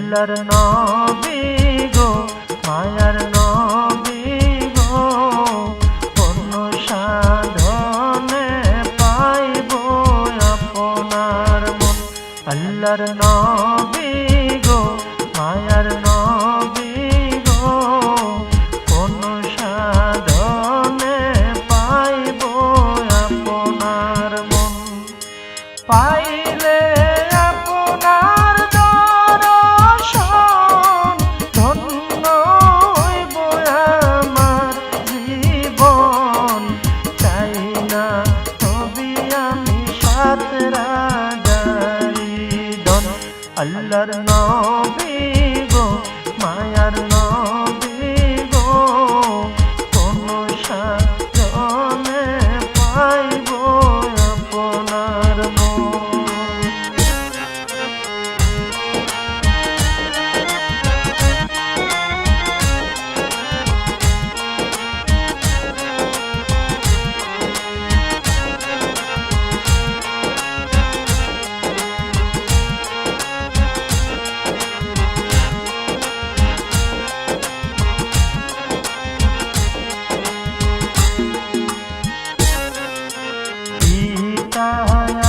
আল্লাহর নবী গো মায়ার নবী গো কোন সাধনে পাইব আপনার মন। আল্লাহর নবী গো মায়ার নবী গো কোন সাধনে পাইব আপনার মন। পাইলে আপনার দর্শন ধন্য হইব আমার জীবন। চাই না তবে আমি সাত রাজারি ধন। আল্লাহর নবী গো মায়ার নবী গো কোন সাধনে পাইব আপনার মন।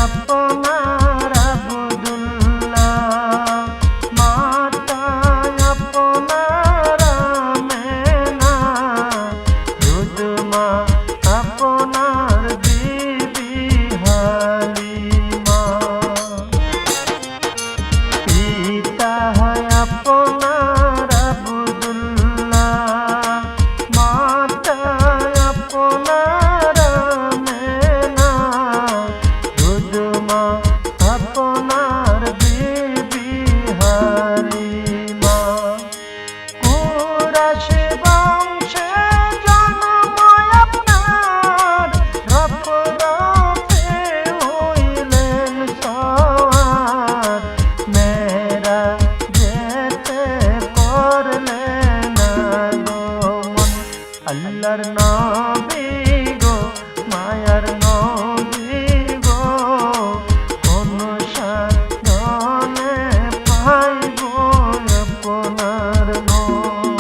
আপনার আব্দুল্লাহ মাতা আপনার আমেনা দুধমা আপনার বিবি হালিমা। পিতা আপনার আব্দুল্লাহ মাতা আপনার আমেনা দুধমা আপনার বিবি হালিমা। কুরাইশ বংশে জন্ম আপনার রফরফে হইলেন সওয়ার। মেরাজেতে করলেন আগমন। আল্লাহর নবী গো মায়ার নবী গো কোন সাধনে পাইব আপনার মন।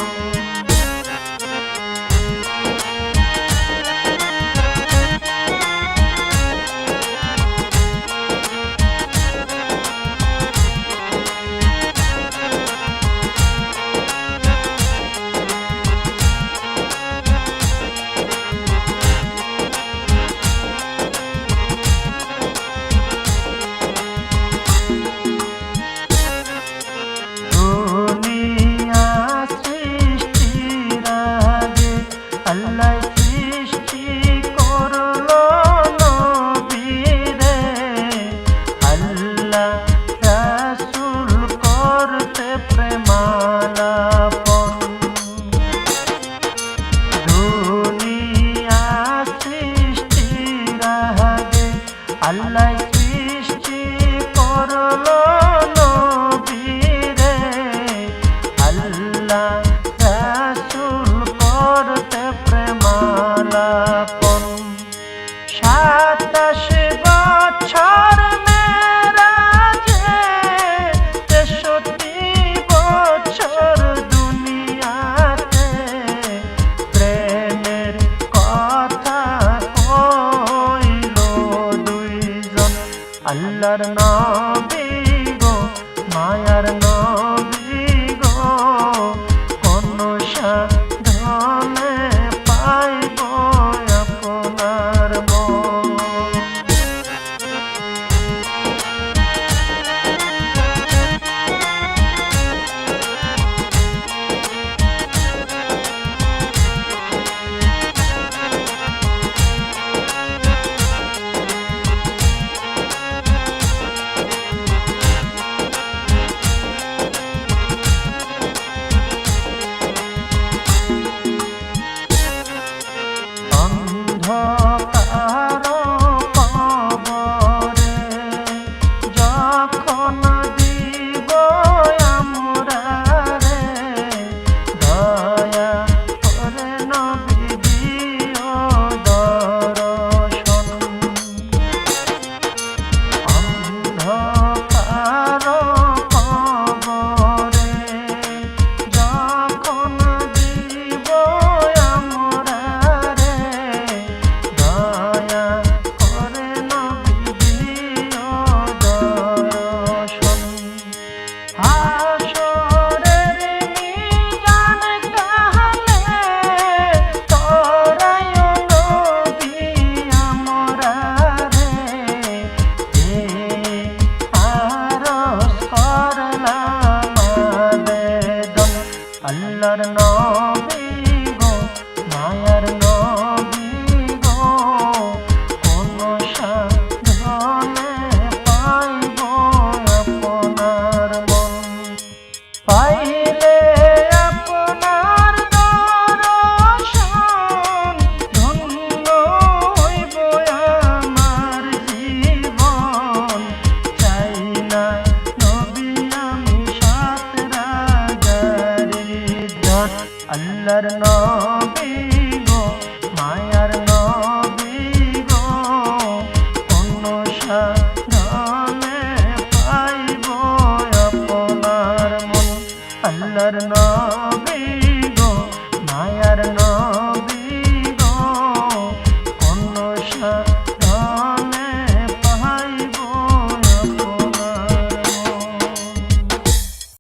আল্লাহর